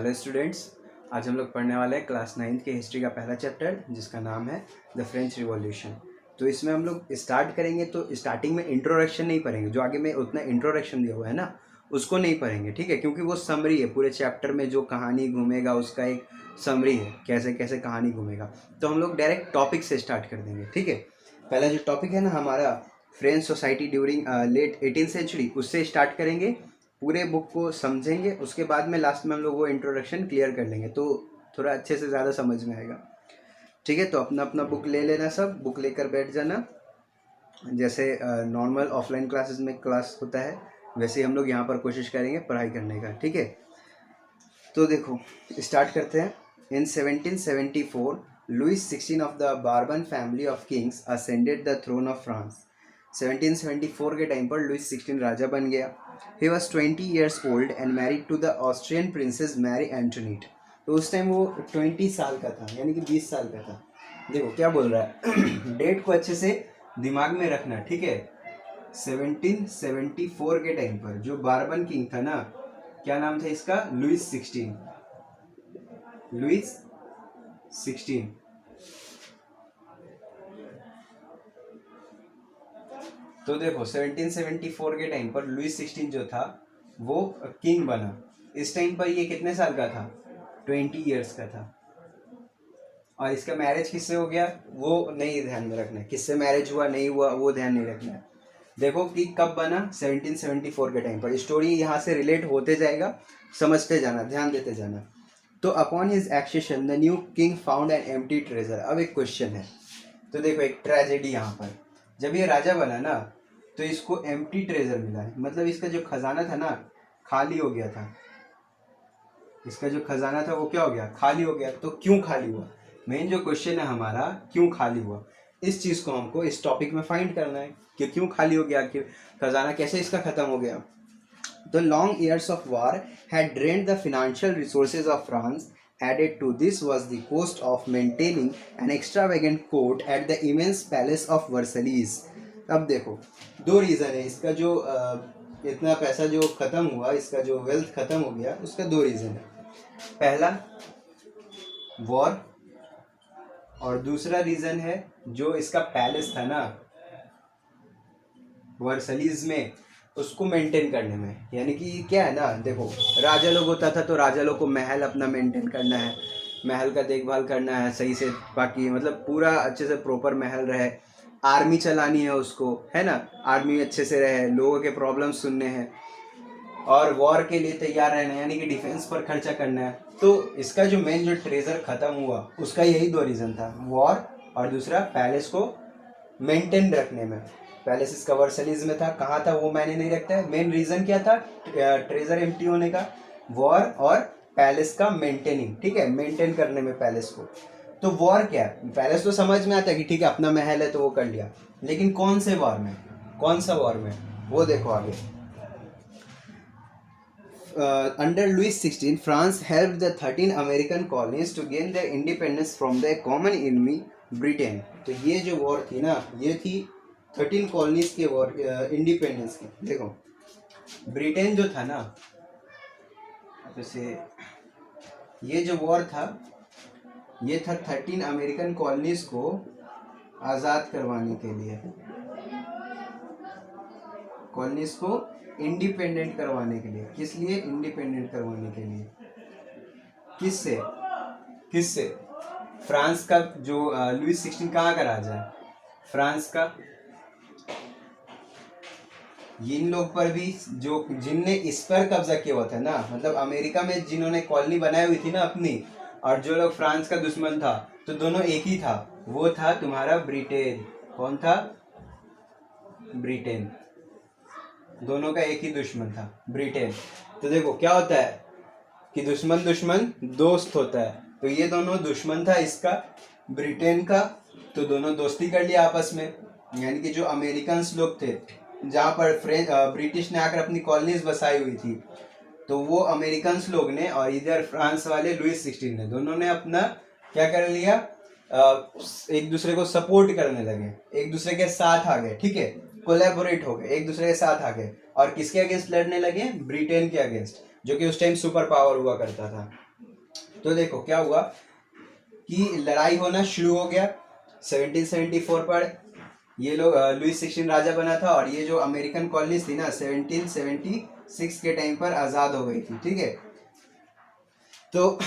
Hello students, आज हम लोग पढ़ने वाले हैं क्लास 9th के हिस्ट्री का पहला चैप्टर जिसका नाम है द फ्रेंच रिवॉल्यूशन। तो इसमें हम लोग स्टार्ट करेंगे तो स्टार्टिंग में इंट्रोडक्शन नहीं पढ़ेंगे, जो आगे में उतना इंट्रोडक्शन दिया हुआ है ना उसको नहीं पढ़ेंगे, ठीक है, क्योंकि वो समरी है। पूरे चैप्टर में जो कहानी घूमेगा उसका एक समरी है, कैसे कैसे कहानी घूमेगा। तो हम लोग डायरेक्ट टॉपिक से स्टार्ट कर देंगे, ठीक है। पहला जो टॉपिक है ना हमारा French society during late 18th century, उससे स्टार्ट करेंगे, पूरे बुक को समझेंगे, उसके बाद में लास्ट में हम लोग वो इंट्रोडक्शन क्लियर कर लेंगे तो थोड़ा अच्छे से ज़्यादा समझ में आएगा, ठीक है। तो अपना अपना बुक ले लेना, सब बुक लेकर बैठ जाना। जैसे नॉर्मल ऑफलाइन क्लासेस में क्लास होता है वैसे ही हम लोग यहाँ पर कोशिश करेंगे पढ़ाई करने का, ठीक है। तो देखो स्टार्ट करते हैं। In 1774 Louis 16 of the Bourbon family of kings ascended the throne of France. 1774 के टाइम पर लुइस 16 राजा बन गया। He was 20 years old and married to the Austrian princess Mary Antoinette। तो उस टाइम वो 20 साल का था, यानी कि 20 साल का था। देखो क्या बोल रहा है डेट को अच्छे से दिमाग में रखना, ठीक है। 1774 के टाइम पर जो बार्बन किंग था ना, क्या नाम था इसका? लुइस 16। लुइस 16। तो देखो 1774 के टाइम पर लुइस 16 जो था वो किंग बना। इस टाइम पर ये कितने साल का था? 20 इयर्स का था। और इसका मैरिज किससे हो गया वो नहीं ध्यान में रखना है, किससे मैरिज हुआ नहीं हुआ वो ध्यान नहीं रखना है। देखो कि कब बना, 1774 के टाइम पर। स्टोरी यहाँ से रिलेट होते जाएगा, समझते जाना, ध्यान देते जाना। तो upon his accession the new king found an empty treasure. अब एक क्वेश्चन है, तो देखो एक ट्रेजेडी यहाँ पर, जब ये राजा बना ना तो इसको एम्प्टी ट्रेजर मिला है, मतलब इसका जो खजाना था ना खाली हो गया था। इसका जो खजाना था वो क्या हो गया? खाली हो गया। तो क्यों खाली हुआ? मेन जो क्वेश्चन है हमारा, क्यों खाली हुआ, इस चीज को हमको इस टॉपिक में फाइंड करना है कि क्यों खाली हो गया, कि खजाना कैसे इसका खत्म हो गया। The long years of war had drained the financial resources of France. Added to this was the cost of maintaining an extravagant court at the immense palace of Versailles. अब देखो दो रीज़न है इसका, जो इतना पैसा जो ख़त्म हुआ, इसका जो वेल्थ ख़त्म हो गया, उसका दो रीज़न है। पहला वॉर, और दूसरा रीज़न है जो इसका पैलेस था ना वर्सलीज में, उसको मेंटेन करने में। यानी कि क्या है ना, देखो राजा लोग होता था तो राजा लोग को महल अपना मेंटेन करना है, महल का देखभाल करना है सही से, बाकी मतलब पूरा अच्छे से प्रॉपर महल रहे। आर्मी चलानी है उसको, है ना, आर्मी अच्छे से रहे, लोगों के प्रॉब्लम सुनने हैं, और वॉर के लिए तैयार रहना है, यानी कि डिफेंस पर खर्चा करना है। तो इसका जो मेन जो ट्रेजर खत्म हुआ उसका यही दो रीज़न था, वॉर और दूसरा पैलेस को मेंटेन रखने में। पैलेस इसका वर्सलीज में था, कहाँ था वो मैंने नहीं रखता है। मेन रीज़न क्या था ट्रेजर एम्प्टी होने का? वॉर और पैलेस का मेंटेनिंग, ठीक है, मेंटेन करने में पैलेस को। तो वॉर क्या है? पैलेस तो समझ में आता है कि ठीक है अपना महल है तो वो कर लिया, लेकिन कौन से वॉर में, कौन सा वॉर में, वो देखो आगे। Under Louis XVI, France helped the 13 American colonies to gain their independence from their common enemy Britain। तो ये जो वॉर थी ना, ये थी 13 कॉलोनीज के वॉर, इंडिपेंडेंस की। देखो ब्रिटेन जो था ना, जैसे ये जो वॉर था ये था 13 अमेरिकन कॉलोनीज को आज़ाद करवाने के लिए, कॉलोनीज को इंडिपेंडेंट करवाने के लिए। किस लिए इंडिपेंडेंट करवाने के लिए? किससे? किससे? फ्रांस का जो लुइस 16 कहाँ का राजा है? फ्रांस का। इन लोग पर भी जो जिनने इस पर कब्जा किया हुआ था ना, मतलब अमेरिका में जिन्होंने कॉलोनी बनाई हुई थी ना अपनी, और जो लोग फ्रांस का दुश्मन था, तो दोनों एक ही था, वो था तुम्हारा ब्रिटेन। कौन था? ब्रिटेन। दोनों का एक ही दुश्मन था, ब्रिटेन। तो देखो क्या होता है कि दुश्मन दुश्मन दोस्त होता है, तो ये दोनों दुश्मन था इसका, ब्रिटेन का, तो दोनों दोस्ती कर लिया आपस में। यानी कि जो अमेरिकन लोग थे, जहाँ पर ब्रिटिश ने आकर अपनी कॉलोनीज बसाई हुई थी, तो वो अमेरिकन लोग ने, और इधर फ्रांस वाले लुइस 16 ने, दोनों ने अपना क्या कर लिया, एक दूसरे को सपोर्ट करने लगे, एक दूसरे के साथ आ गए, ठीक है, कोलैबोरेट हो गए, एक दूसरे के साथ आ गए। और किसके अगेंस्ट लड़ने लगे? ब्रिटेन के अगेंस्ट, जो कि उस टाइम सुपर पावर हुआ करता था, तो देखो क्या हुआ कि लड़ाई होना शुरू हो गया 1774 पर। ये लोग लुईस 16 राजा बना था और ये जो अमेरिकन कॉलोनीज थी ना 1776 के टाइम पर आज़ाद हो गई थी, ठीक है। तो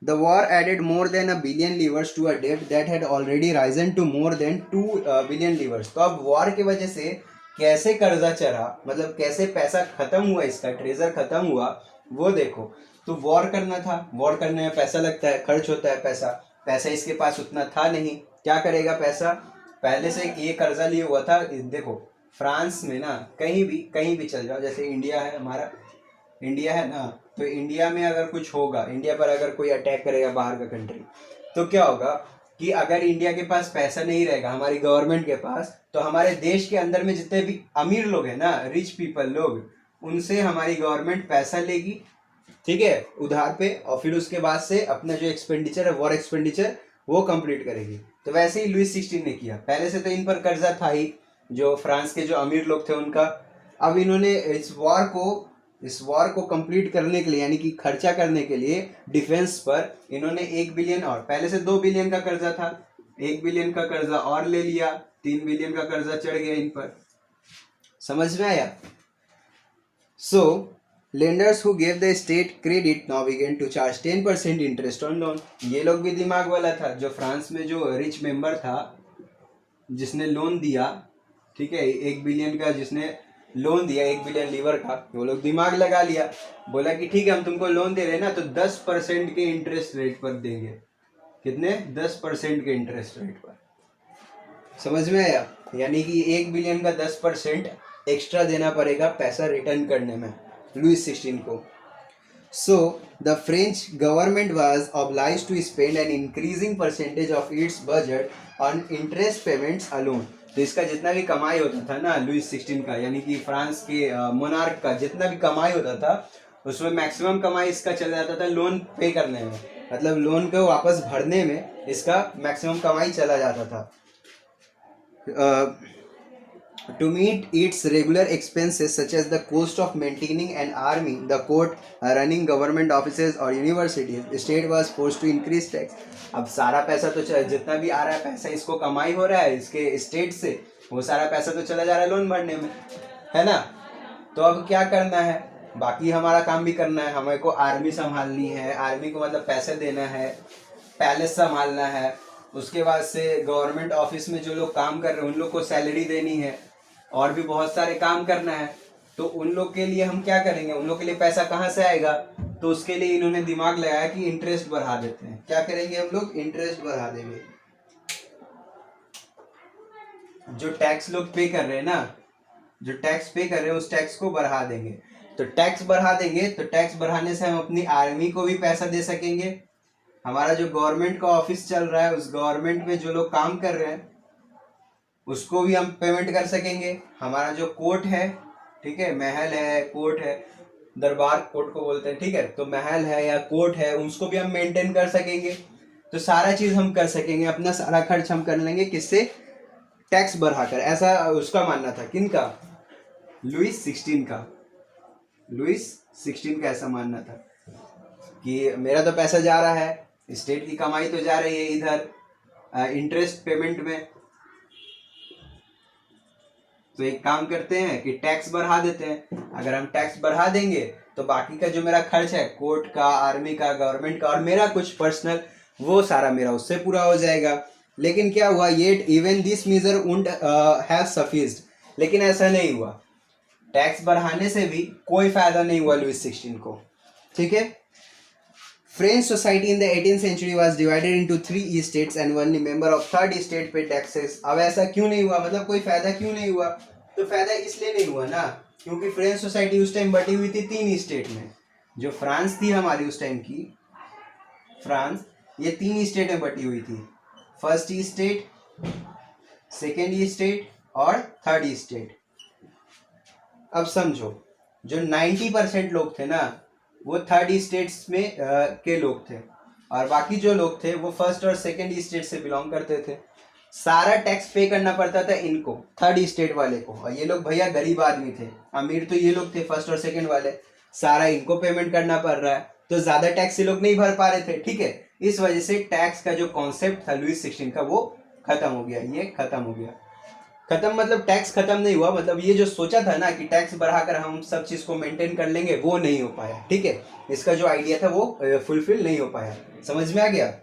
the war added more than a billion livers to a debt that had already risen to more than 2 billion livers। तो अब वॉर की वजह से कैसे कर्जा चढ़ा, मतलब कैसे पैसा खत्म हुआ, इसका ट्रेजर खत्म हुआ, वो देखो। तो वॉर करना था, वॉर करने में पैसा लगता है, खर्च होता है पैसा, पैसा इसके पास उतना था नहीं, क्या करेगा पैसा, पहले से ये कर्जा लिए हुआ था। देखो फ्रांस में ना कहीं भी चल जाओ, जैसे इंडिया है हमारा, इंडिया है ना, तो इंडिया में अगर कुछ होगा, इंडिया पर अगर कोई अटैक करेगा बाहर का कंट्री, तो क्या होगा कि अगर इंडिया के पास पैसा नहीं रहेगा, हमारी गवर्नमेंट के पास, तो हमारे देश के अंदर में जितने भी अमीर लोग हैं ना, रिच पीपल लोग, उनसे हमारी गवर्नमेंट पैसा लेगी, ठीक है, उधार पे, और फिर उसके बाद से अपना जो एक्सपेंडिचर है, वॉर एक्सपेंडिचर, वो कंप्लीट करेगी। तो वैसे ही लुईस 16 ने किया। पहले से तो इन पर कर्जा था ही, जो फ्रांस के जो अमीर लोग थे उनका। अब इन्होंने इस वॉर को कंप्लीट करने के लिए, यानी कि खर्चा करने के लिए डिफेंस पर, इन्होंने 1 बिलियन, और पहले से 2 बिलियन का कर्जा था, 1 बिलियन का कर्जा और ले लिया, 3 बिलियन का कर्जा चढ़ गया इन पर। समझ में आया? So lenders who gave the state credit now began to charge 10% interest on loan. ये लोग भी दिमाग वाला था, जो फ्रांस में जो रिच मेंबर था जिसने लोन दिया, ठीक है, 1 बिलियन का जिसने लोन दिया, 1 बिलियन लीवर का, वो लोग दिमाग लगा लिया, बोला कि ठीक है हम तुमको लोन दे रहे हैं ना, तो 10% के इंटरेस्ट रेट पर देंगे। कितने? 10% के इंटरेस्ट रेट पर। समझ में आया? यानी कि 1 बिलियन का 10% एक्स्ट्रा देना पड़ेगा पैसा रिटर्न करने में लुईस 16 को। So the French government was obliged to spend an increasing percentage of its budget on interest payments alone। तो इसका जितना भी कमाई होता था ना लुईस 16 का, यानी कि फ्रांस के मोनार्क का जितना भी कमाई होता था, उसमें मैक्सिमम कमाई इसका चला जाता था लोन पे करने में, मतलब लोन को वापस भरने में इसका मैक्सिमम कमाई चला जाता था। To meet its regular expenses such as the cost of maintaining an army, the court, running government offices or universities, the state was forced to increase tax। अब सारा पैसा तो जितना भी आ रहा है पैसा, इसको कमाई हो रहा है इसके स्टेट से, वो सारा पैसा तो चला जा रहा है लोन भरने में, है ना। तो अब क्या करना है, बाकी हमारा काम भी करना है, हमें को आर्मी संभालनी है, आर्मी को मतलब पैसे देना है, पैलेस संभालना है, उसके बाद से गवर्नमेंट ऑफिस में जो लोग काम कर रहे हैं उन लोग को सैलरी देनी है, और भी बहुत सारे काम करना है। तो उन लोग के लिए हम क्या करेंगे, उन लोग के लिए पैसा कहाँ से आएगा, तो उसके लिए इन्होंने दिमाग लगाया कि इंटरेस्ट बढ़ा देते हैं। क्या करेंगे हम लोग, इंटरेस्ट बढ़ा देंगे। जो टैक्स लोग पे कर रहे हैं ना, जो टैक्स पे कर रहे हैं उस टैक्स को बढ़ा देंगे। तो टैक्स बढ़ा देंगे, तो टैक्स बढ़ाने से हम अपनी आर्मी को भी पैसा दे सकेंगे, हमारा जो गवर्नमेंट का ऑफिस चल रहा है उस गवर्नमेंट में जो लोग काम कर रहे हैं उसको भी हम पेमेंट कर सकेंगे, हमारा जो कोर्ट है, ठीक है, महल है, कोर्ट है, दरबार कोर्ट को बोलते हैं, ठीक है, तो महल है या कोर्ट है उसको भी हम मेंटेन कर सकेंगे। तो सारा चीज हम कर सकेंगे, अपना सारा खर्च हम कर लेंगे, किससे, टैक्स बढ़ाकर। ऐसा उसका मानना था, किनका, लुईस 16 का। लुईस 16 का ऐसा मानना था कि मेरा तो पैसा जा रहा है, स्टेट की कमाई तो जा रही है इधर इंटरेस्ट पेमेंट में, तो एक काम करते हैं कि टैक्स बढ़ा देते हैं। अगर हम टैक्स बढ़ा देंगे तो बाकी का जो मेरा खर्च है, कोर्ट का, आर्मी का, गवर्नमेंट का, और मेरा कुछ पर्सनल, वो सारा मेरा उससे पूरा हो जाएगा। लेकिन क्या हुआ, yet even this measure wouldn't have sufficed, लेकिन ऐसा नहीं हुआ, टैक्स बढ़ाने से भी कोई फायदा नहीं हुआ लुईस 16 को, ठीक है। French society in the 18th century was divided into 3 estates and only member of third estate paid taxes। अब ऐसा क्यों नहीं हुआ, मतलब कोई फायदा क्यों नहीं हुआ, तो फायदा इसलिए नहीं हुआ ना क्योंकि फ्रेंच सोसाइटी उस टाइम बटी हुई थी 3 स्टेट में। जो फ्रांस थी हमारी उस टाइम की फ्रांस, ये 3 स्टेट में बटी हुई थी, फर्स्ट स्टेट, सेकेंड स्टेट और थर्ड स्टेट। अब समझो, जो 90% लोग थे ना वो थर्ड स्टेट्स में के लोग थे, और बाकी जो लोग थे वो फर्स्ट और सेकंड स्टेट से बिलोंग करते थे। सारा टैक्स पे करना पड़ता था इनको, थर्ड स्टेट वाले को, और ये लोग भैया गरीब आदमी थे, अमीर तो ये लोग थे फर्स्ट और सेकंड वाले, सारा इनको पेमेंट करना पड़ रहा है। तो ज्यादा टैक्स ये लोग नहीं भर पा रहे थे, ठीक है। इस वजह से टैक्स का जो कॉन्सेप्ट था लुईस 16 का वो खत्म हो गया, ये खत्म हो गया। खत्म मतलब टैक्स खत्म नहीं हुआ, मतलब ये जो सोचा था ना कि टैक्स बढ़ाकर हम सब चीज को मेंटेन कर लेंगे, वो नहीं हो पाया, ठीक है। इसका जो आइडिया था वो फुलफिल नहीं हो पाया। समझ में आ गया?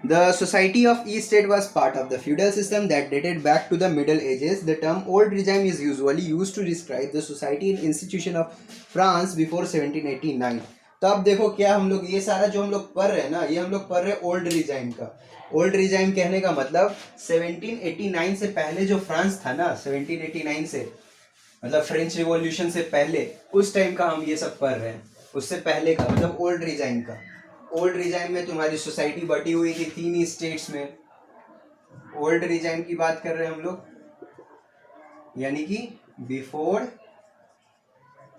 The society of each state was part of the feudal system that dated back to the Middle Ages. The term old regime is usually used to describe the society and institution of France before 1789. तो अब देखो क्या हम लोग ये सारा जो हम लोग पढ़ रहे हैं ना, ये हम लोग पढ़ रहे हैं ओल्ड रिजाइम का। ओल्ड रिजाइम कहने का मतलब 1789 से पहले जो फ्रांस था ना, 1789 से मतलब फ्रेंच रिवॉल्यूशन से पहले, उस टाइम का हम ये सब पढ़ रहे हैं। उससे पहले का मतलब ओल्ड रिजाइम का। ओल्ड रिजाइम में तुम्हारी सोसाइटी बटी हुई थी 3 स्टेट्स में। ओल्ड रिजाइम की बात कर रहे हैं हम लोग, यानी कि बिफोर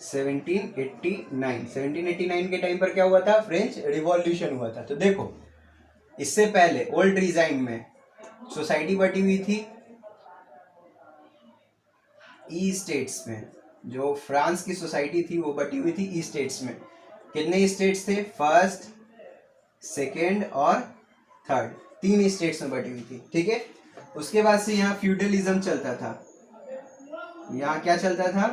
1789 के टाइम पर क्या हुआ था? फ्रेंच रिवॉल्यूशन हुआ था। तो देखो इससे पहले ओल्ड रिजाइम में सोसाइटी बटी हुई थी ई स्टेट्स में। जो फ्रांस की सोसाइटी थी वो बटी हुई थी ई स्टेट्स में। कितने स्टेट्स थे? फर्स्ट, सेकेंड और थर्ड, 3 स्टेट्स में बटी हुई थी, ठीक है। उसके बाद से यहाँ फ्यूडलिज्म चलता था। यहाँ क्या चलता था?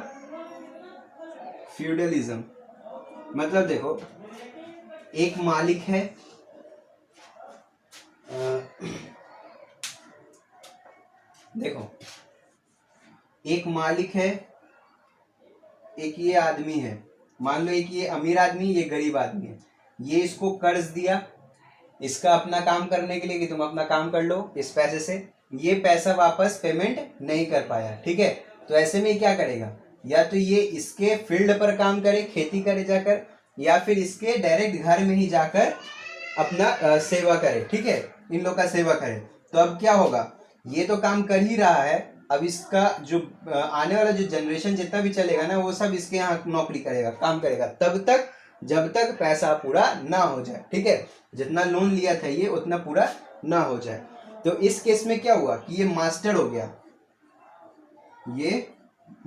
फ्यूडलिज्म। मतलब देखो एक मालिक है, देखो एक मालिक है, एक ये आदमी है। मान लो एक ये अमीर आदमी, ये गरीब आदमी है। ये इसको कर्ज दिया इसका अपना काम करने के लिए कि तुम अपना काम कर लो इस पैसे से। ये पैसा वापस पेमेंट नहीं कर पाया, ठीक है। तो ऐसे में क्या करेगा? या तो ये इसके फील्ड पर काम करे, खेती करे जाकर, या फिर इसके डायरेक्ट घर में ही जाकर अपना सेवा करे, ठीक है। इन लोग का सेवा करे। तो अब क्या होगा? ये तो काम कर ही रहा है, अब इसका जो आने वाला जो जनरेशन जितना भी चलेगा ना, वो सब इसके यहाँ नौकरी करेगा, काम करेगा, तब तक जब तक पैसा पूरा ना हो जाए, ठीक है। जितना लोन लिया था ये उतना पूरा ना हो जाए। तो इस केस में क्या हुआ कि ये मास्टर हो गया, ये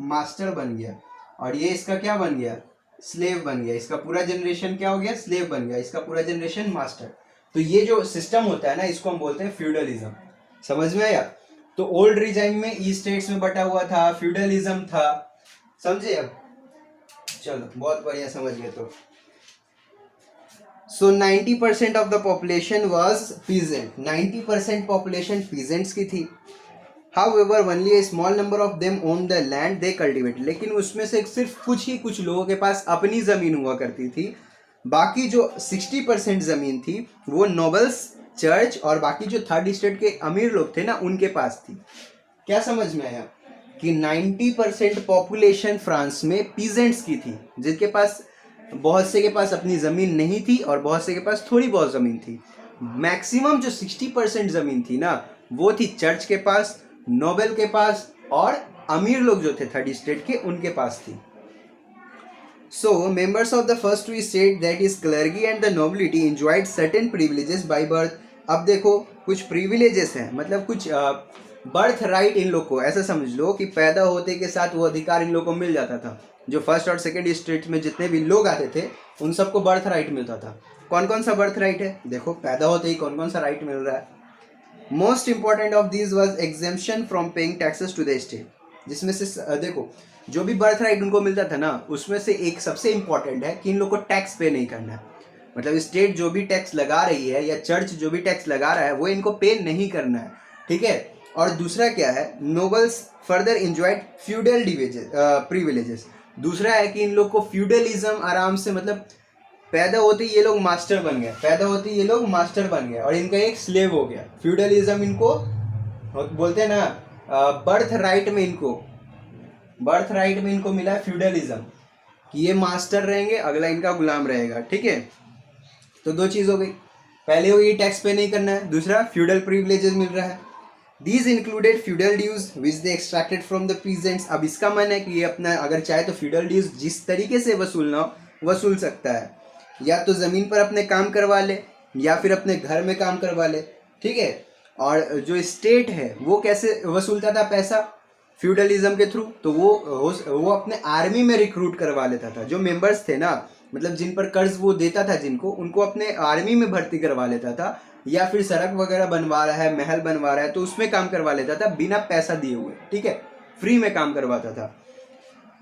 मास्टर बन गया, और ये इसका क्या बन गया? स्लेव बन गया। इसका पूरा जनरेशन क्या हो गया? स्लेव बन गया। इसका पूरा जनरेशन मास्टर। तो ये जो सिस्टम होता है ना, इसको हम बोलते हैं फ्यूडलिज्म। समझ में आया? तो ओल्ड रिजाइम में ई स्टेट्स में बटा हुआ था, फ्यूडलिज्म था। समझे? अब चलो बहुत बढ़िया समझ गए। तो सो 90% of the population was peasant. 90% population peasants की थी। However, only a small number of them owned the land they cultivated. लेकिन उसमें से सिर्फ कुछ लोगों के पास अपनी ज़मीन हुआ करती थी। बाकी जो 60% ज़मीन थी वो नोबल्स, चर्च और बाकी जो थर्ड स्टेट के अमीर लोग थे ना, उनके पास थी। क्या समझ में आया? कि 90% पॉपुलेशन फ्रांस में पीजेंट्स की थी, जिनके पास बहुत से के पास अपनी ज़मीन नहीं थी और बहुत से के पास थोड़ी बहुत ज़मीन थी। मैक्सिमम जो 60% ज़मीन थी ना, वो थी चर्च के पास, नोबेल के पास, और अमीर लोग जो थे थर्ड स्टेट के, उनके पास थी। So members of the first two state, that is clergy and the nobility, enjoyed certain privileges by birth. अब देखो कुछ प्रिविलेजेस हैं, मतलब कुछ बर्थ राइट इन लोग को ऐसा समझ लो कि पैदा होते के साथ वो अधिकार इन लोग को मिल जाता था। जो फर्स्ट और सेकेंड स्टेट में जितने भी लोग आते थे उन सबको बर्थ राइट मिलता था। कौन कौन सा बर्थ राइट है? देखो पैदा होते ही कौन कौन सा राइट मिल रहा है। Most important of this was exemption from paying taxes to the state. जिसमें से देखो जो भी बर्थ राइट उनको मिलता था ना, उसमें से एक सबसे इंपॉर्टेंट है कि इन लोग को टैक्स पे नहीं करना है। मतलब स्टेट जो भी टैक्स लगा रही है या चर्च जो भी टैक्स लगा रहा है वो इनको पे नहीं करना है, ठीक है। और दूसरा क्या है? Nobles further enjoyed feudal privileges. दूसरा है कि इन लोग को फ्यूडलिज्म आराम से, मतलब पैदा होते ही ये लोग मास्टर बन गए, पैदा होते ही ये लोग मास्टर बन गए और इनका एक स्लेव हो गया। फ्यूडलिज्म इनको बोलते हैं ना, बर्थ राइट में इनको मिला फ्यूडलिज्म कि ये मास्टर रहेंगे, अगला इनका गुलाम रहेगा, ठीक है। तो दो चीज़ हो गई, पहले हो ये टैक्स पे नहीं करना है, दूसरा फ्यूडल प्रिविलेजेस मिल रहा है। These included feudal dues which they extracted from the peasants। अब इसका मन है कि ये अपना अगर चाहे तो feudal dues जिस तरीके से वसूलना हो वसूल सकता है, या तो ज़मीन पर अपने काम करवा ले या फिर अपने घर में काम करवा ले, ठीक है। और जो स्टेट है वो कैसे वसूलता था पैसा? फ्यूडलिज्म के थ्रू। तो वो अपने आर्मी में रिक्रूट करवा लेता था। जो मेंबर्स थे ना मतलब जिन पर कर्ज वो देता था जिनको, उनको अपने आर्मी में भर्ती करवा लेता था, या फिर सड़क वगैरह बनवा रहा है, महल बनवा रहा है, तो उसमें काम करवा लेता था बिना पैसा दिए हुए, ठीक है, फ्री में काम करवाता था.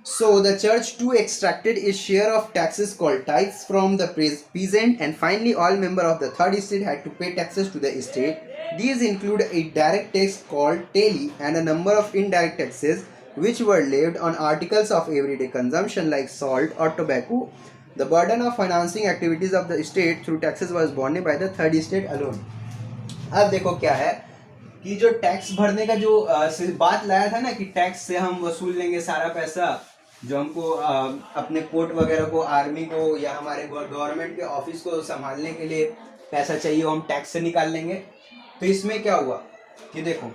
So the church too extracted its share of taxes called tithes from the peasant, and finally all members of the third estate had to pay taxes to the estate. These include a direct tax called taille and a number of indirect taxes which were levied on articles of everyday consumption like salt or tobacco. The burden of financing activities of the state through taxes was borne by the third estate alone. अब देखो क्या है कि जो tax भरने का जो बात लाया था ना कि टैक्स से हम वसूल लेंगे सारा पैसा, जो हमको अपने कोर्ट वगैरह को, आर्मी को, या हमारे गवर्नमेंट के ऑफिस को संभालने के लिए पैसा चाहिए, वो हम टैक्स से निकाल लेंगे. तो इसमें क्या हुआ कि देखो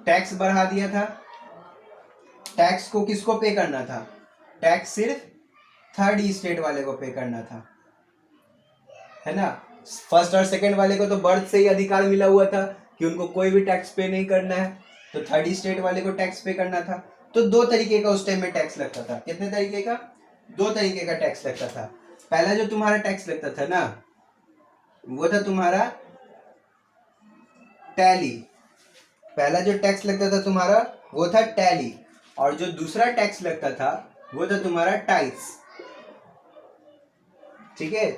टैक्स बढ़ा दिया था. टैक्स को किसको पे करना था? टैक्स सिर्फ थर्ड स्टेट वाले को पे करना था, है ना. फर्स्ट और सेकंड वाले को तो बर्थ से ही अधिकार मिला हुआ था कि उनको कोई भी टैक्स पे नहीं करना है, तो थर्ड स्टेट वाले को टैक्स पे करना था. तो दो तरीके का उस टाइम में टैक्स लगता था. कितने तरीके का? दो तरीके का टैक्स लगता था. पहला जो तुम्हारा टैक्स लगता था ना, वो था तुम्हारा टैली. पहला जो टैक्स लगता था तुम्हारा वो था टैली, और जो दूसरा टैक्स लगता था वो था तुम्हारा टाइट्स. ठीक है,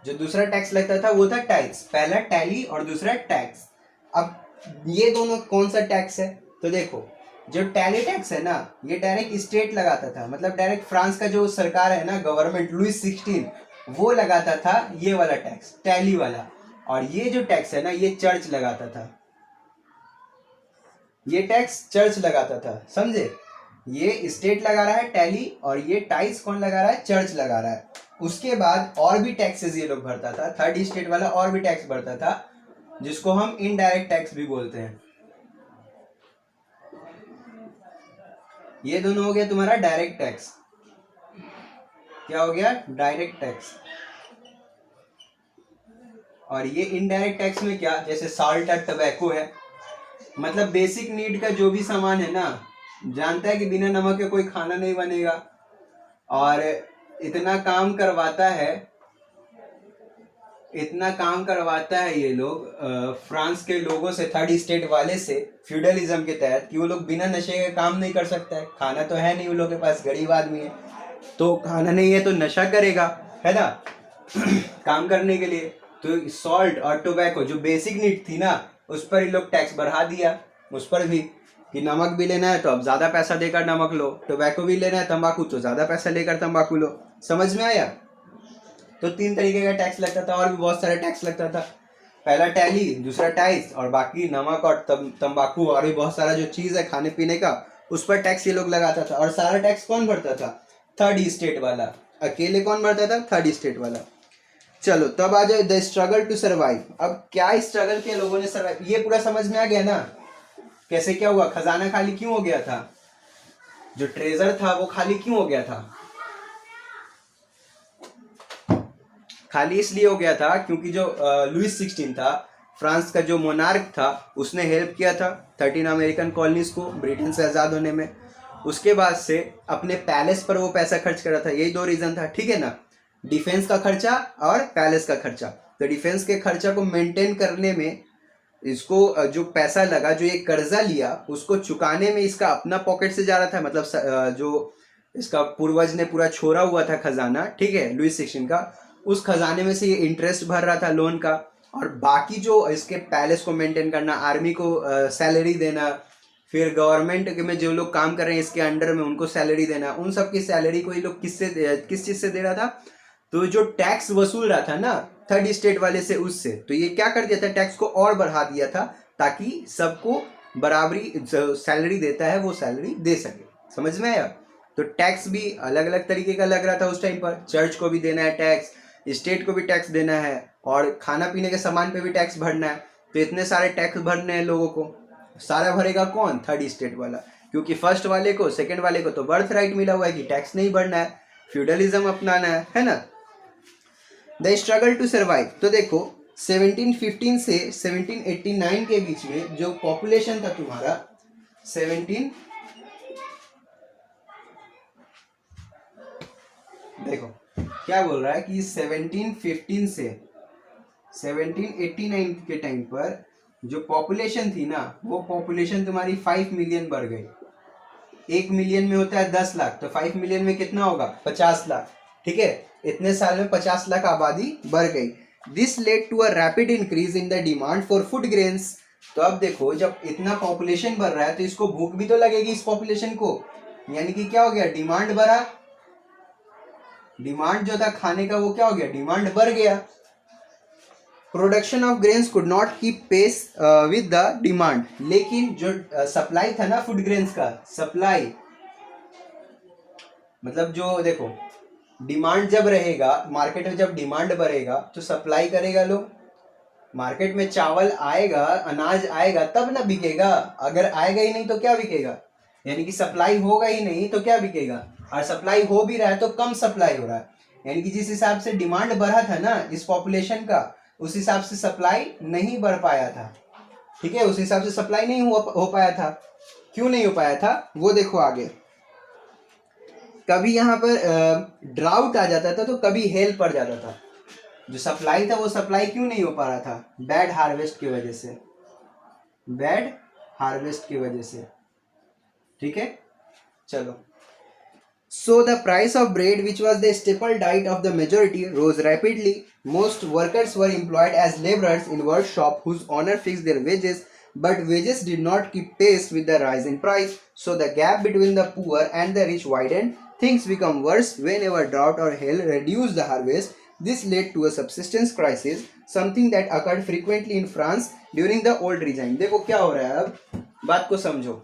जो दूसरा टैक्स लगता था वो था टैक्स. पहला टैली और दूसरा टैक्स. अब ये दोनों कौन सा टैक्स है? तो देखो जो टैली टैक्स है ना, ये डायरेक्ट स्टेट लगाता था, मतलब डायरेक्ट फ्रांस का जो सरकार है ना, गवर्नमेंट, लुईस 16, वो लगाता था ये वाला टैक्स, टैली वाला. और ये जो टैक्स है ना, ये चर्च लगाता था. ये टैक्स चर्च लगाता था, समझे. ये स्टेट लगा रहा है टैली, और ये टाइस कौन लगा रहा है? चर्च लगा रहा है. उसके बाद और भी टैक्सेस ये लोग भरता था. थर्ड स्टेट वाला और भी टैक्स भरता था, जिसको हम इनडायरेक्ट टैक्स भी बोलते हैं. ये दोनों हो गया तुम्हारा डायरेक्ट टैक्स. क्या हो गया? Direct tax. और ये इनडायरेक्ट टैक्स में क्या, जैसे साल्ट और टबैको है, मतलब बेसिक नीड का जो भी सामान है ना, जानता है कि बिना नमक के कोई खाना नहीं बनेगा, और इतना काम करवाता है, इतना काम करवाता है ये लोग फ्रांस के लोगों से, थर्ड स्टेट वाले से, फ्यूडलिज्म के तहत, कि वो लोग बिना नशे के काम नहीं कर सकता है. खाना तो है नहीं उन लोगों के पास, गरीब आदमी है, तो खाना नहीं है तो नशा करेगा, है ना. काम करने के लिए तो सॉल्ट और टोबैको जो बेसिक नीड थी ना, उस पर ये लोग टैक्स बढ़ा दिया. उस पर भी कि नमक भी लेना है तो अब ज्यादा पैसा देकर नमक लो, टोबैको भी लेना है, तंबाकू, तो ज्यादा पैसा लेकर तंबाकू लो. समझ में आया? तो तीन तरीके का टैक्स लगता था, और भी बहुत सारे टैक्स लगता था. पहला टैली, दूसरा टाइस, और बाकी नमक और तंबाकू और भी बहुत सारा जो चीज है खाने पीने का, उस पर टैक्स ये लोग लगाता था. और सारा टैक्स कौन भरता था? थर्ड स्टेट वाला. अकेले कौन भरता था? थर्ड स्टेट वाला. चलो तब आ जाए द स्ट्रगल टू सर्वाइव. अब क्या स्ट्रगल किया लोगों ने सर्वाइव, ये पूरा समझ में आ गया ना. कैसे क्या हुआ, खजाना खाली क्यों हो गया था, जो ट्रेजर था वो खाली क्यों हो गया था? खाली इसलिए हो गया था क्योंकि जो लुईस 16 था, फ्रांस का जो मोनार्क था, उसने हेल्प किया था 13 अमेरिकन कॉलोनीज को ब्रिटेन से आज़ाद होने में. उसके बाद से अपने पैलेस पर वो पैसा खर्च कर रहा था. यही दो रीजन था, ठीक है ना. डिफेंस का खर्चा और पैलेस का खर्चा. तो डिफेंस के खर्चा को मेंटेन करने में इसको जो पैसा लगा, जो ये कर्जा लिया, उसको चुकाने में इसका अपना पॉकेट से जा रहा था. मतलब जो इसका पूर्वज ने पूरा छोड़ा हुआ था खजाना, ठीक है, लुईस 16 का, उस खजाने में से ये इंटरेस्ट भर रहा था लोन का. और बाकी जो इसके पैलेस को मेंटेन करना, आर्मी को सैलरी देना, फिर गवर्नमेंट में जो लोग काम कर रहे हैं इसके अंडर में उनको सैलरी देना, उन सब की सैलरी को ये लोग किस चीज से दे रहा था? तो जो टैक्स वसूल रहा था ना थर्ड स्टेट वाले से, उससे. तो ये क्या कर दिया था, टैक्स को और बढ़ा दिया था, ताकि सबको बराबरी सैलरी देता है वो सैलरी दे सके. समझ में आया? तो टैक्स भी अलग अलग तरीके का लग रहा था उस टाइम पर. चर्च को भी देना है टैक्स, स्टेट को भी टैक्स देना है, और खाना पीने के सामान पे भी टैक्स भरना है. तो इतने सारे टैक्स भरने हैं लोगों को. सारा भरेगा कौन? थर्ड स्टेट वाला. क्योंकि फर्स्ट वाले को, सेकंड वाले को तो बर्थ राइट मिला हुआ है कि टैक्स नहीं भरना है, फ्यूडलिज्म अपनाना है ना. The struggle to survive. तो देखो 1715 से 1789 के बीच में जो पॉपुलेशन था तुम्हारा, देखो क्या बोल रहा है कि 1715 से 1789 के टाइम पर जो पॉपुलेशन थी ना, वो पॉपुलेशन तुम्हारी 5 मिलियन बढ़ गई। 1 मिलियन में होता है 10 लाख, तो 5 मिलियन में कितना होगा? 50 लाख। ठीक है, इतने साल में 50 लाख आबादी बढ़ गई। This led to a rapid increase in the demand for food grains. तो अब देखो, जब इतना पॉपुलेशन बढ़ रहा है तो इसको भूख भी तो लगेगी इस पॉपुलेशन को, यानी कि क्या हो गया? डिमांड बढ़ा। डिमांड जो था खाने का वो क्या हो गया? डिमांड बढ़ गया। Production of grains could not keep pace with the demand. लेकिन जो सप्लाई था ना फूड ग्रेन्स का, सप्लाई मतलब जो देखो, डिमांड जब रहेगा मार्केट में, जब डिमांड बढ़ेगा तो सप्लाई करेगा लोग। मार्केट में चावल आएगा, अनाज आएगा तब ना बिकेगा। अगर आएगा ही नहीं तो क्या बिकेगा? यानी कि सप्लाई होगा ही नहीं तो क्या बिकेगा? और सप्लाई हो भी रहा है तो कम सप्लाई हो रहा है, यानी कि जिस हिसाब से डिमांड बढ़ा था ना इस पॉपुलेशन का, उस हिसाब से सप्लाई नहीं बढ़ पाया था। ठीक है, उस हिसाब से सप्लाई नहीं हो पाया था। क्यों नहीं हो पाया था वो देखो आगे। कभी यहाँ पर ड्राउट आ जाता था तो कभी हेल पड़ जाता था। जो सप्लाई था वो सप्लाई क्यों नहीं हो पा रहा था? बैड हार्वेस्ट की वजह से। बैड हार्वेस्ट की वजह से। ठीक है, चलो। So the price of bread, which was the staple diet of the majority, rose rapidly. Most workers were employed as laborers in workshop whose owner fixed their wages, but wages did not keep pace with the rise in price. So the gap between the poor and the rich widened. Things become worse whenever drought or hail reduced the harvest. This led to a subsistence crisis, something that occurred frequently in France during the old regime. देखो क्या हो रहा है, अब बात को समझो।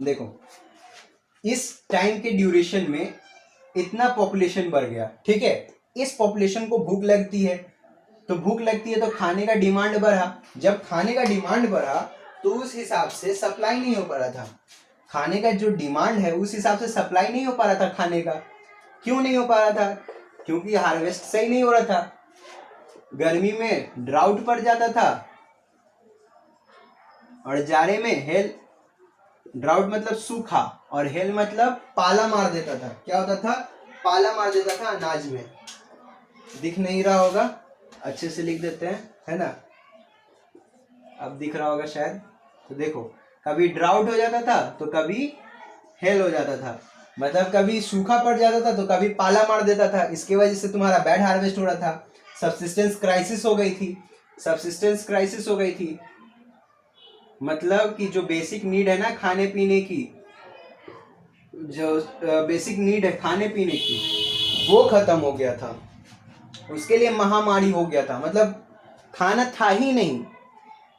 देखो, इस टाइम के ड्यूरेशन में इतना पॉपुलेशन बढ़ गया। ठीक है, इस पॉपुलेशन को भूख लगती है, तो भूख लगती है तो खाने का डिमांड बढ़ा। जब खाने का डिमांड बढ़ा तो उस हिसाब से सप्लाई नहीं हो पा रहा था। खाने का जो डिमांड है उस हिसाब से सप्लाई नहीं हो पा रहा था खाने का। क्यों नहीं हो पा रहा था? क्योंकि हार्वेस्ट सही नहीं हो रहा था। गर्मी में ड्राउट पड़ जाता था और जाड़े में हेल। ड्राउट मतलब सूखा और हेल मतलब पाला मार देता था। क्या होता था? पाला मार देता था अनाज में। दिख नहीं रहा होगा, अच्छे से लिख देते हैं, है ना? अब दिख रहा होगा शायद। तो देखो, कभी ड्राउट हो जाता था तो कभी हेल हो जाता था, मतलब कभी सूखा पड़ जाता था तो कभी पाला मार देता था। इसके वजह से तुम्हारा बैड हार्वेस्ट हो रहा था। सब्सिस्टेंस क्राइसिस हो गई थी। सब्सिस्टेंस क्राइसिस हो गई थी मतलब कि जो बेसिक नीड है ना खाने पीने की, जो बेसिक नीड है खाने पीने की, वो खत्म हो गया था। उसके लिए महामारी हो गया था, मतलब खाना था ही नहीं।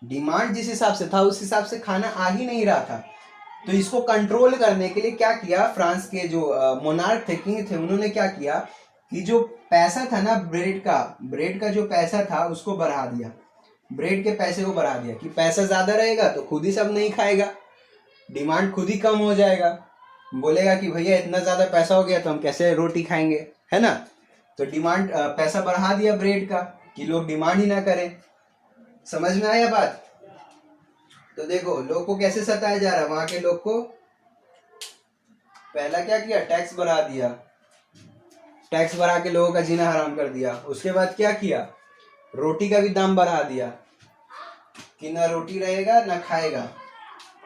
डिमांड जिस हिसाब से था उस हिसाब से खाना आ ही नहीं रहा था। तो इसको कंट्रोल करने के लिए क्या किया, फ्रांस के जो मोनार्क थे, किंग थे, उन्होंने क्या किया कि जो पैसा था ना ब्रेड का जो पैसा था उसको बढ़ा दिया। ब्रेड के पैसे को बढ़ा दिया कि पैसा ज्यादा रहेगा तो खुद ही सब नहीं खाएगा, डिमांड खुद ही कम हो जाएगा। बोलेगा कि भैया इतना ज्यादा पैसा हो गया तो हम कैसे रोटी खाएंगे, है ना? तो डिमांड पैसा बढ़ा दिया ब्रेड का कि लोग डिमांड ही ना करें। समझ में आया बात? तो देखो लोग को कैसे सताया जा रहा है। वहां के लोग को पहला क्या किया? टैक्स बढ़ा दिया। टैक्स बढ़ा के लोगों का जीना हराम कर दिया। उसके बाद क्या किया? रोटी का भी दाम बढ़ा दिया कि ना रोटी रहेगा ना खाएगा।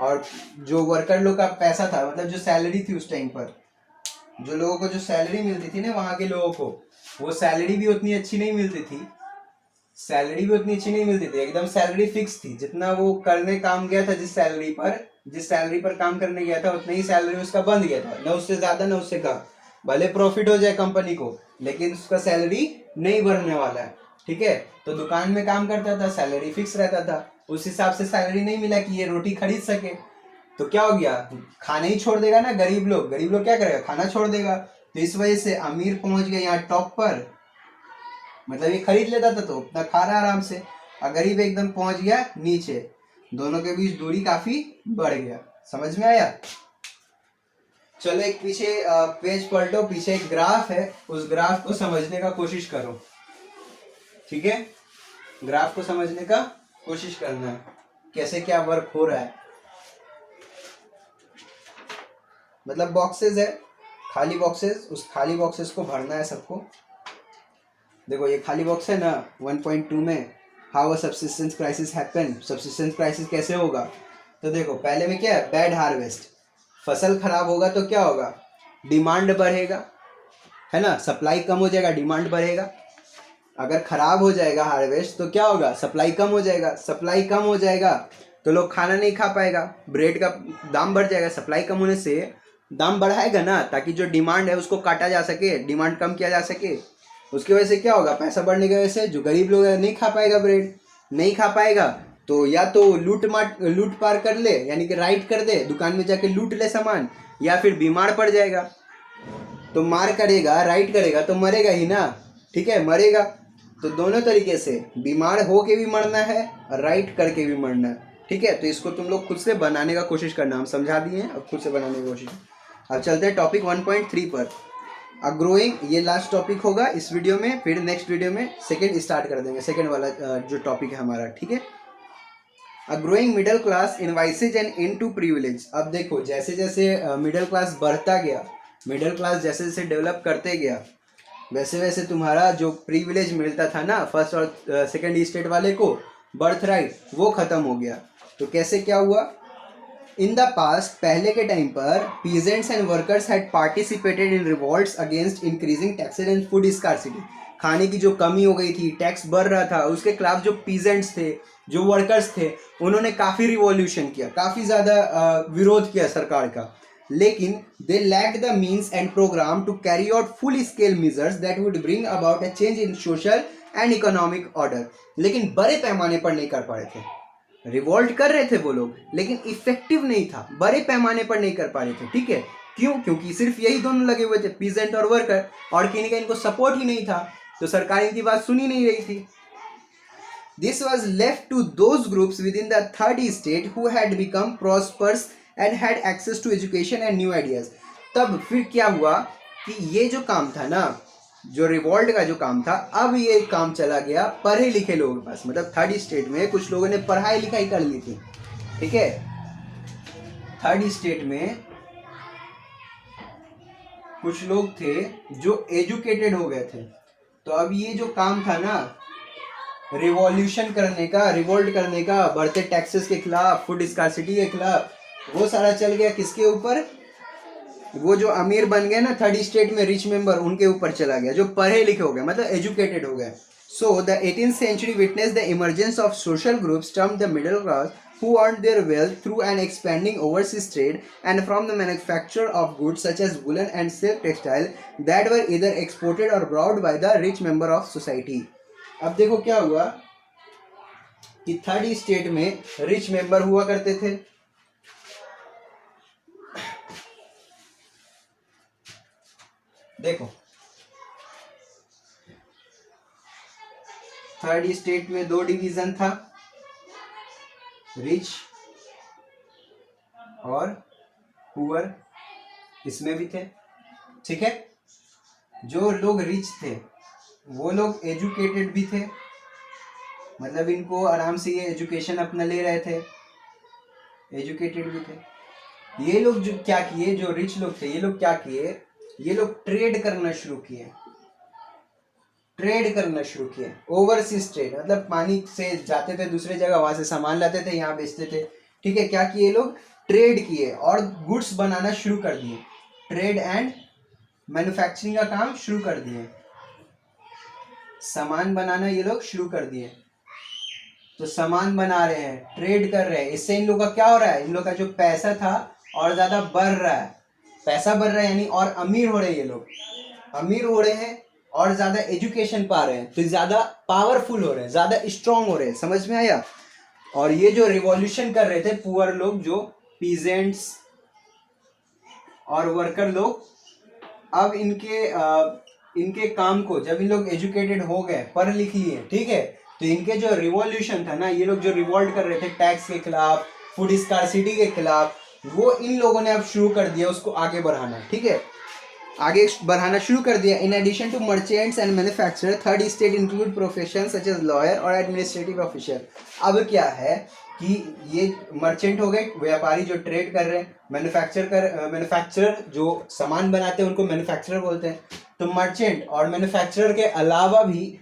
और जो वर्कर लोग का पैसा था, मतलब जो सैलरी थी उस टाइम पर, जो लोगों को जो सैलरी मिलती थी ना वहां के लोगों को, वो सैलरी भी उतनी अच्छी नहीं मिलती थी। सैलरी भी उतनी अच्छी नहीं मिलती थी, एकदम सैलरी फिक्स थी। जितना वो करने काम गया था, जिस सैलरी पर काम करने गया था उतनी ही सैलरी उसका बंद गया था, ना उससे ज्यादा ना उससे कम। भले प्रॉफिट हो जाए कंपनी को, लेकिन उसका सैलरी नहीं बढ़ने वाला है। ठीक है, तो दुकान में काम करता था, सैलरी फिक्स रहता था, उस हिसाब से सैलरी नहीं मिला कि ये रोटी खरीद सके। तो क्या हो गया? खाना ही छोड़ देगा ना गरीब लोग। गरीब लोग क्या करेगा? खाना छोड़ देगा। तो इस वजह से अमीर पहुंच गया यहाँ टॉप पर, मतलब ये खरीद लेता था तो अपना खा रहा आराम से, और गरीब एकदम पहुंच गया नीचे। दोनों के बीच दूरी काफी बढ़ गया। समझ में आया? चलो एक पीछे पेज पलटो, पीछे एक ग्राफ है, उस ग्राफ को समझने का कोशिश करो। ठीक है, ग्राफ को समझने का कोशिश करना है, कैसे क्या वर्क हो रहा है। मतलब बॉक्सेस है, खाली बॉक्सेस, उस खाली बॉक्सेस को भरना है सबको। देखो ये खाली बॉक्स है ना 1.2 में, how a subsistence crisis happen, subsistence crisis कैसे होगा। तो देखो पहले में क्या है, बैड हार्वेस्ट, फसल खराब होगा तो क्या होगा, डिमांड बढ़ेगा, है ना, सप्लाई कम हो जाएगा, डिमांड बढ़ेगा। अगर खराब हो जाएगा हार्वेस्ट तो क्या होगा, सप्लाई कम हो जाएगा, सप्लाई कम हो जाएगा तो लोग खाना नहीं खा पाएगा, ब्रेड का दाम बढ़ जाएगा, सप्लाई कम होने से दाम बढ़ाएगा ना, ताकि जो डिमांड है उसको काटा जा सके, डिमांड कम किया जा सके। उसकी वजह से क्या होगा, पैसा बढ़ने की वजह से जो गरीब लोग है नहीं खा पाएगा, ब्रेड नहीं खा पाएगा तो या तो लूट पार कर ले, यानी कि राइट कर दे, दुकान में जाके लूट ले सामान, या फिर बीमार पड़ जाएगा। तो मार करेगा, राइट करेगा तो मरेगा ही ना, ठीक है, मरेगा। तो दोनों तरीके से, बीमार हो के भी मरना है और राइट करके भी मरना है, ठीक है। तो इसको तुम लोग खुद से बनाने का कोशिश करना, हम समझा दिए हैं, अब खुद से बनाने की कोशिश। अब चलते हैं टॉपिक 1.3 पर, ग्रोइंग, ये लास्ट टॉपिक होगा इस वीडियो में, फिर नेक्स्ट वीडियो में सेकंड स्टार्ट कर देंगे, सेकंड वाला जो टॉपिक है हमारा, ठीक है। A growing middle class envisages an end to privilege. अब देखो जैसे जैसे मिडिल क्लास बढ़ता गया, मिडिल क्लास जैसे जैसे डेवलप करते गया, वैसे वैसे तुम्हारा जो प्रिविलेज मिलता था ना फर्स्ट और सेकंड स्टेट वाले को, बर्थ राइट, वो खत्म हो गया। तो कैसे क्या हुआ, इन द पास्ट, पहले के टाइम पर, peasants and workers had participated in revolts against increasing taxes and food scarcity. खाने की जो कमी हो गई थी, टैक्स बढ़ रहा था, उसके खिलाफ जो पीजेंट्स थे, जो वर्कर्स थे, उन्होंने काफ़ी रिवॉल्यूशन किया, काफ़ी ज़्यादा विरोध किया सरकार का। लेकिन they lacked the means and programme to carry out full scale measures that would bring about a change in social and economic order. लेकिन बड़े पैमाने पर नहीं कर पा रहे थे, रिवॉल्ट कर रहे थे वो लोग, लेकिन इफेक्टिव नहीं था, बड़े पैमाने पर नहीं कर पा रहे थे, ठीक है। क्यों, क्योंकि सिर्फ यही दोनों लगे हुए थे, पीजेंट और वर्कर, और किसी का इनको सपोर्ट ही नहीं था, तो सरकार इनकी बात सुनी नहीं रही थी। This was left to those groups within the third estate who had become prosperous and had access to education and new ideas. तब फिर क्या हुआ कि ये जो काम था ना, जो रिवॉल्ट का जो काम था, अब ये काम चला गया पढ़े लिखे लोगों के पास, मतलब थर्ड स्टेट में कुछ लोगों ने पढ़ाई लिखाई कर ली थी, ठीक है। थर्ड स्टेट में कुछ लोग थे जो एजुकेटेड हो गए थे, तो अब ये जो काम था ना रिवॉल्यूशन करने का, रिवोल्ट करने का, बढ़ते टैक्सेस के खिलाफ, फूड स्कार्सिटी के खिलाफ, वो सारा चल गया किसके ऊपर, वो जो अमीर बन गए ना थर्ड स्टेट में, रिच मेंबर, उनके ऊपर चला गया, जो पढ़े लिखे हो गए, मतलब एजुकेटेड हो गए। So the 18th century witnessed the emergence of social groups termed the middle class, who earned their wealth through an expanding overseas trade and from the manufacture of goods such as woolen and silk textile that were either exported or brought by the rich member of society. अब देखो क्या हुआ कि third state में rich member हुआ करते थे, देखो थर्ड स्टेट में दो डिवीजन था, रिच और पुअर, इसमें भी थे, ठीक है। जो लोग रिच थे वो लोग एजुकेटेड भी थे, मतलब इनको आराम से ये एजुकेशन अपना ले रहे थे, एजुकेटेड भी थे। ये लोग जो क्या किए, जो रिच लोग थे, ये लोग क्या किए, ये लोग ट्रेड करना शुरू किए, ट्रेड करना शुरू किए, ओवरसीज ट्रेड, मतलब पानी से जाते थे दूसरे जगह, वहां से सामान लाते थे, यहाँ बेचते थे, ठीक है। क्या किए लोग, ट्रेड किए और गुड्स बनाना शुरू कर दिए, ट्रेड एंड मैन्युफैक्चरिंग का काम शुरू कर दिए, सामान बनाना ये लोग शुरू कर दिए। तो सामान बना रहे हैं, ट्रेड कर रहे हैं, इससे इन लोगों का क्या हो रहा है, इन लोगों का जो पैसा था और ज्यादा बढ़ रहा है, पैसा बढ़ रहा है यानी और अमीर हो रहे हैं, ये लोग अमीर हो रहे हैं और ज्यादा एजुकेशन पा रहे हैं, तो ज्यादा पावरफुल हो रहे हैं, ज्यादा स्ट्रांग हो रहे हैं, समझ में आया। और ये जो रिवॉल्यूशन कर रहे थे पुअर लोग, जो पीजेंट्स और वर्कर लोग, अब इनके काम को, जब इन लोग एजुकेटेड हो गए, पढ़ लिख लिए, ठीक है, तो इनके जो रिवॉल्यूशन था ना, ये लोग जो रिवॉल्ट कर रहे थे टैक्स के खिलाफ, फूड स्कार्सिटी के खिलाफ, वो इन लोगों ने अब शुरू कर दिया उसको आगे बढ़ाना, ठीक है, आगे बढ़ाना शुरू कर दिया। In addition to merchants and manufacturer, third state include profession such as lawyer और एडमिनिस्ट्रेटिव ऑफिसर। अब क्या है कि ये मर्चेंट हो गए, व्यापारी जो ट्रेड कर रहे हैं, मैन्युफैक्चरर जो सामान बनाते हैं उनको मैन्युफैक्चरर बोलते हैं। तो मर्चेंट और मैन्युफैक्चरर के अलावा भी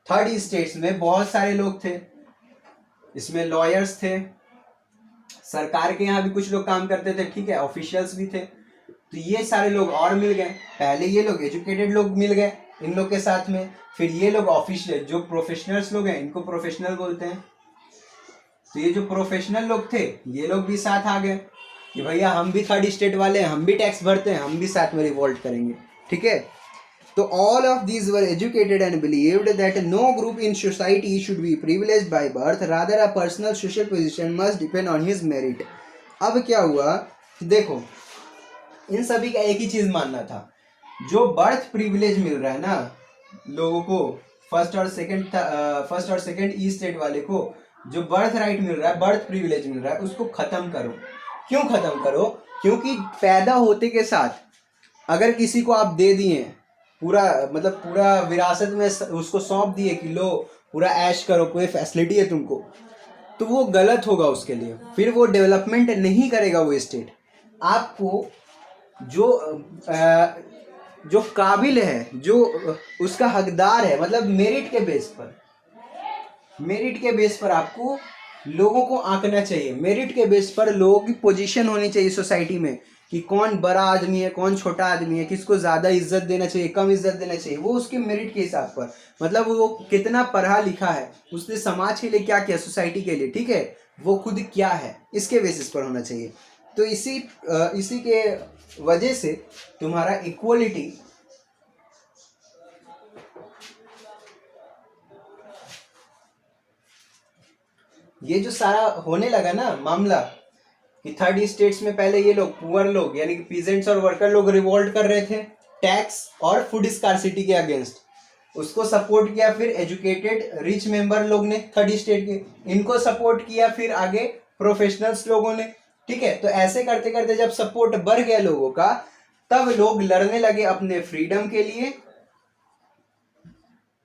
थर्ड स्टेट्स में बहुत सारे लोग थे। इसमें लॉयर्स थे, सरकार के यहाँ भी कुछ लोग काम करते थे, ठीक है, ऑफिशियल्स भी थे। तो ये सारे लोग और मिल गए। पहले ये लोग एजुकेटेड लोग मिल गए इन लोग के साथ में, फिर ये लोग ऑफिशियल जो प्रोफेशनल्स लोग हैं इनको प्रोफेशनल बोलते हैं। तो ये जो प्रोफेशनल लोग थे ये लोग भी साथ आ गए कि भैया हम भी थर्ड स्टेट वाले हैं, हम भी टैक्स भरते हैं, हम भी साथ में रिवोल्ट करेंगे, ठीक है। तो all of these were educated and believed that no group in society should be privileged by birth, rather a personal social position must depend on his merit. अब क्या हुआ, देखो इन सभी का एक ही चीज मानना था, जो बर्थ प्रिविलेज मिल रहा है ना लोगों को, फर्स्ट और सेकंड ई स्टेट वाले को जो बर्थ राइट मिल रहा है, बर्थ प्रिविलेज मिल रहा है, उसको खत्म करो। क्यों खत्म करो? क्योंकि पैदा होते के साथ अगर किसी को आप दे दिए पूरा, मतलब पूरा विरासत में उसको सौंप दिए कि लो पूरा ऐश करो, पूरी फैसिलिटी है तुमको, तो वो गलत होगा उसके लिए, फिर वो डेवलपमेंट नहीं करेगा वो स्टेट। आपको जो काबिल है, जो उसका हकदार है, मतलब मेरिट के बेस पर आपको लोगों को आंकना चाहिए। मेरिट के बेस पर लोगों की पोजीशन होनी चाहिए सोसाइटी में कि कौन बड़ा आदमी है, कौन छोटा आदमी है, किसको ज़्यादा इज्जत देना चाहिए, कम इज्जत देना चाहिए, वो उसके मेरिट के हिसाब पर, मतलब वो कितना पढ़ा लिखा है, उसने समाज के लिए क्या किया, सोसाइटी के लिए, ठीक है, वो खुद क्या है, इसके बेसिस पर होना चाहिए। तो इसी के वजह से तुम्हारा इक्वलिटी ये जो सारा होने लगा ना मामला कि थर्ड स्टेट्स में पहले ये लोग पुअर लोग यानी कि पीजेंट्स और वर्कर लोग रिवोल्ट कर रहे थे टैक्स और फूड स्कार्सिटी के अगेंस्ट, उसको सपोर्ट किया फिर एजुकेटेड रिच मेंबर लोग ने थर्ड स्टेट के, इनको सपोर्ट किया फिर आगे प्रोफेशनल्स लोगों ने, ठीक है। तो ऐसे करते करते जब सपोर्ट बढ़ गया लोगों का, तब लोग लड़ने लगे अपने फ्रीडम के लिए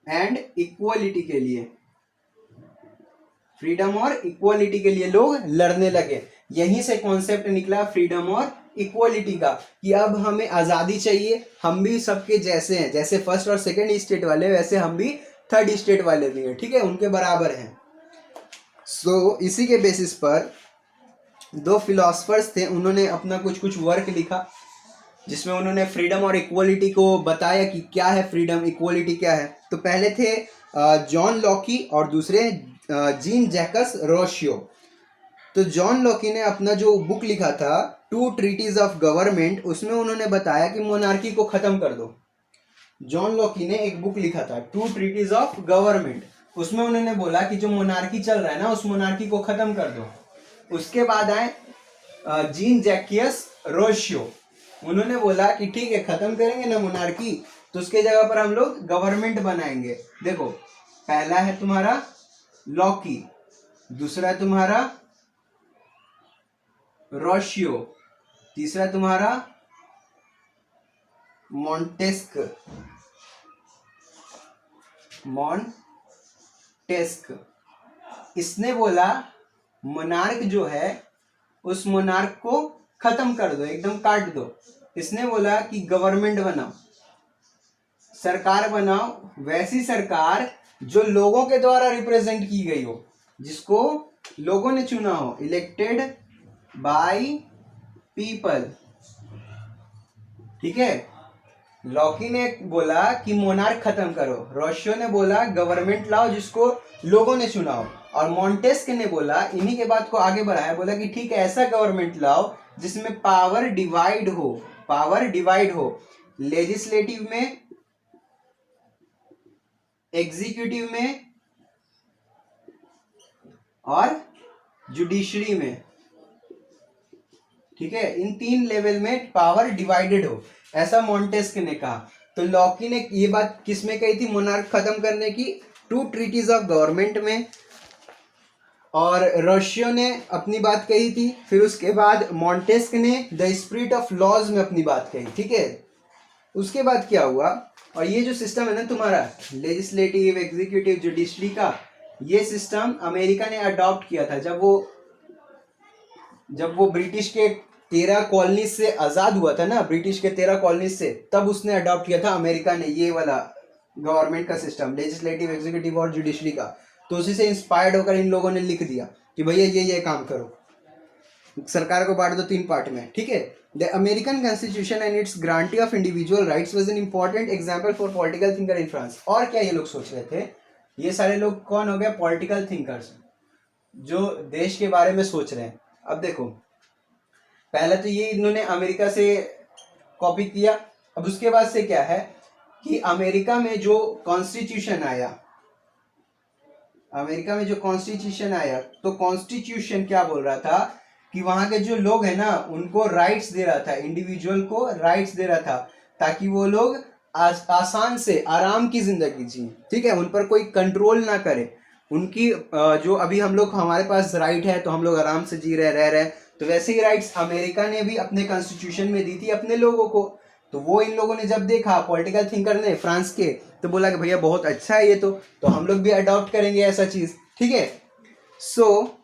एंड इक्वलिटी के लिए, फ्रीडम और इक्वलिटी के लिए लोग लड़ने लगे। यहीं से कॉन्सेप्ट निकला फ्रीडम और इक्वलिटी का कि अब हमें आज़ादी चाहिए, हम भी सबके जैसे हैं, जैसे फर्स्ट और सेकंड स्टेट वाले वैसे हम भी थर्ड स्टेट वाले भी हैं, ठीक है, उनके बराबर हैं। सो इसी के बेसिस पर दो फिलोसफर्स थे, उन्होंने अपना कुछ वर्क लिखा जिसमें उन्होंने फ्रीडम और इक्वलिटी को बताया कि क्या है फ्रीडम, इक्वलिटी क्या है। तो पहले थे जॉन लॉकी और दूसरे जीन जैकस रोशियो। तो जॉन लॉकी ने अपना जो बुक लिखा था टू ट्रीटीज ऑफ गवर्नमेंट, उसमें उन्होंने बताया कि मोनार्की को खत्म कर दो। जॉन लॉकी ने एक बुक लिखा था टू ट्रीटीज ऑफ गवर्नमेंट, उसमें उन्होंने बोला कि जो मोनार्की चल रहा है ना उस मोनार्की को खत्म कर दो। उसके बाद आए जीन जैकियस रोशियो, उन्होंने बोला कि ठीक है खत्म करेंगे ना मोनार्की, तो उसके जगह पर हम लोग गवर्नमेंट बनाएंगे। देखो पहला है तुम्हारा लॉकी, दूसरा तुम्हारा रोशियो, तीसरा तुम्हारा मॉन्टेस्क। इसने बोला मोनार्क जो है उस मोनार्क को खत्म कर दो, एकदम काट दो। इसने बोला कि गवर्नमेंट बनाओ, सरकार बनाओ, वैसी सरकार जो लोगों के द्वारा रिप्रेजेंट की गई हो, जिसको लोगों ने चुना हो, इलेक्टेड बाय पीपल, ठीक है। लॉकी ने बोला कि मोनार्क खत्म करो, रोशियो ने बोला गवर्नमेंट लाओ जिसको लोगों ने चुना हो, और मॉन्टेस्क ने बोला, इन्हीं के बात को आगे बढ़ाया, बोला कि ठीक है ऐसा गवर्नमेंट लाओ जिसमें पावर डिवाइड हो, लेजिस्लेटिव में, एग्जीक्यूटिव में और जुडिशरी में, ठीक है, इन 3 लेवल में पावर डिवाइडेड हो, ऐसा मॉन्टेस्क ने कहा। तो लॉकी ने ये बात किसमें कही थी, मोनार्क खत्म करने की, टू ट्रीटीज ऑफ गवर्नमेंट में, और रोशियो ने अपनी बात कही थी, फिर उसके बाद मॉन्टेस्क ने द स्पिरिट ऑफ लॉज में अपनी बात कही, ठीक है। उसके बाद क्या हुआ, और ये जो सिस्टम है ना तुम्हारा लेजिस्लेटिव, एग्जीक्यूटिव, जुडिशरी का, ये सिस्टम अमेरिका ने अडॉप्ट किया था जब वो ब्रिटिश के 13 कॉलोनी से आज़ाद हुआ था ना, ब्रिटिश के 13 कॉलोनी से, तब उसने अडॉप्ट किया था अमेरिका ने ये वाला गवर्नमेंट का सिस्टम, लेजिस्लेटिव, एग्जीक्यूटिव और जुडिशरी का। तो उसी से इंस्पायर्ड होकर इन लोगों ने लिख दिया कि भैया ये काम करो, सरकार को बांट दो 3 पार्ट में, ठीक है। The American constitution and its guarantee of individual rights was an important example for political thinker in France. और क्या ये लोग सोच रहे थे? ये सारे लोग कौन हो गए? पॉलिटिकल थिंकर्स, जो देश के बारे में सोच रहे हैं। अब देखो, पहले तो ये इन्होंने अमेरिका से कॉपी किया। अब उसके बाद से क्या है कि अमेरिका में जो कॉन्स्टिट्यूशन आया, तो कॉन्स्टिट्यूशन क्या बोल रहा था कि वहां के जो लोग हैं ना, उनको राइट्स दे रहा था, इंडिविजुअल को राइट्स दे रहा था, ताकि वो लोग आसान से आराम की जिंदगी जिए, ठीक है, उन पर कोई कंट्रोल ना करे। उनकी जो अभी हम लोग, हमारे पास राइट है तो हम लोग आराम से जी रहे, रह रहे, तो वैसे ही राइट्स अमेरिका ने भी अपने कॉन्स्टिट्यूशन में दी थी अपने लोगों को। तो वो इन लोगों ने जब देखा, पॉलिटिकल थिंकर ने फ्रांस के, तो बोला कि भैया बहुत अच्छा है ये, तो हम लोग भी अडॉप्ट करेंगे ऐसा चीज, ठीक है। सो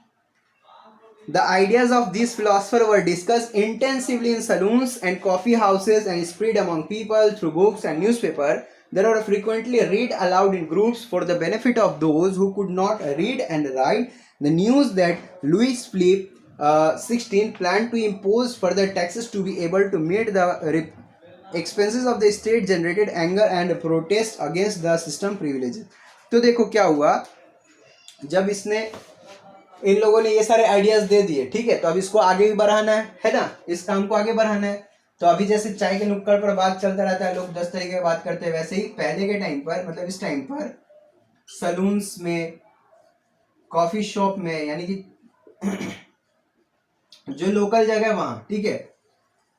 the ideas of these philosophers were discussed intensively in saloons and coffee houses and spread among people through books and newspaper. They were frequently read aloud in groups for the benefit of those who could not read and write. The news that Louis Philippe 16 planned to impose further taxes to be able to meet the expenses of the state generated anger and protest against the system privileges. तो देखो क्या हुआ, जब इसने, इन लोगों ने ये सारे आइडियाज दे दिए, ठीक है, तो अब इसको आगे भी बढ़ाना है ना, इस काम को आगे बढ़ाना है। तो अभी जैसे चाय के नुक्कड़ पर बात चलता रहता है, लोग 10 तरीके की बात करते हैं, वैसे ही पहले के टाइम पर, मतलब इस टाइम पर सलून्स में, कॉफी शॉप में, यानी कि जो लोकल जगह है वहां, ठीक है,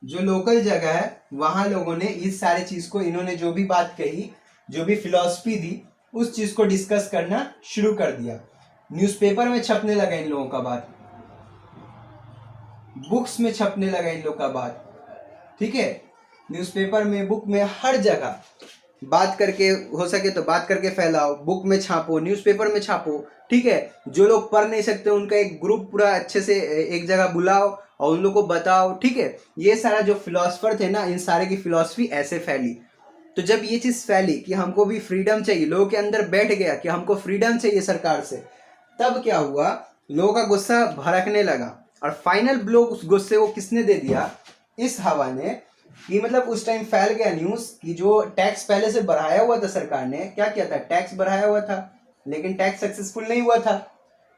जो लोकल जगह है वहां लोगों ने इस सारे चीज को, इन्होंने जो भी बात कही, जो भी फिलॉसफी दी, उस चीज को डिस्कस करना शुरू कर दिया। न्यूज़पेपर में छपने लगा इन लोगों का बात, बुक्स में छपने लगा इन लोगों का बात, ठीक है, न्यूज़पेपर में, बुक में, हर जगह बात करके, हो सके तो बात करके फैलाओ, बुक में छापो, न्यूज़पेपर में छापो, ठीक है। जो लोग पढ़ नहीं सकते उनका एक ग्रुप पूरा अच्छे से एक जगह बुलाओ और उन लोगों को बताओ, ठीक है। ये सारा जो फिलोसफर थे ना, इन सारे की फिलॉसफी ऐसे फैली। तो जब ये चीज़ फैली कि हमको भी फ्रीडम चाहिए, लोगों के अंदर बैठ गया कि हमको फ्रीडम चाहिए सरकार से, तब क्या हुआ, लोगों का गुस्सा भड़कने लगा। और फाइनल ब्लो उस गुस्से को किसने दे दिया? इस हवा ने, कि मतलब उस टाइम फैल गया न्यूज़ कि जो टैक्स पहले से बढ़ाया हुआ था, सरकार ने क्या किया था, टैक्स बढ़ाया हुआ था, लेकिन टैक्स सक्सेसफुल नहीं हुआ था।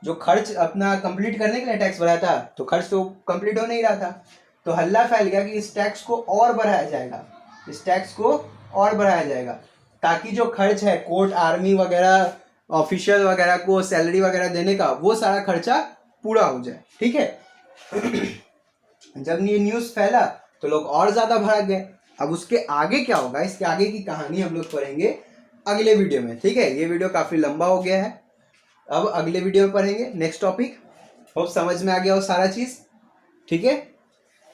जो खर्च अपना कंप्लीट करने के लिए टैक्स बढ़ाया था, तो खर्च तो कंप्लीट हो नहीं रहा था। तो हल्ला फैल गया कि इस टैक्स को और बढ़ाया जाएगा, इस टैक्स को और बढ़ाया जाएगा, ताकि जो खर्च है कोर्ट, आर्मी वगैरह, ऑफिशियल वगैरह को सैलरी वगैरह देने का, वो सारा खर्चा पूरा हो जाए, ठीक है। जब ये न्यूज़ फैला तो लोग और ज़्यादा भड़क गए। अब उसके आगे क्या होगा, इसके आगे की कहानी हम लोग पढ़ेंगे अगले वीडियो में, ठीक है। ये वीडियो काफ़ी लंबा हो गया है, अब अगले वीडियो में पढ़ेंगे नेक्स्ट टॉपिक। होप समझ में आ गया हो सारा चीज़, ठीक है।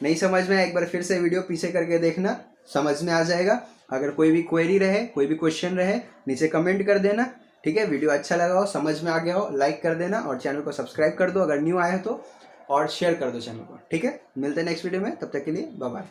नहीं समझ में, एक बार फिर से वीडियो पीछे करके देखना, समझ में आ जाएगा। अगर कोई भी क्वेरी रहे, कोई भी क्वेश्चन रहे, नीचे कमेंट कर देना, ठीक है। वीडियो अच्छा लगा हो, समझ में आ गया हो, लाइक कर देना और चैनल को सब्सक्राइब कर दो अगर न्यू आए हो तो, और शेयर कर दो चैनल को, ठीक है। मिलते हैं नेक्स्ट वीडियो में, तब तक के लिए बाय बाय।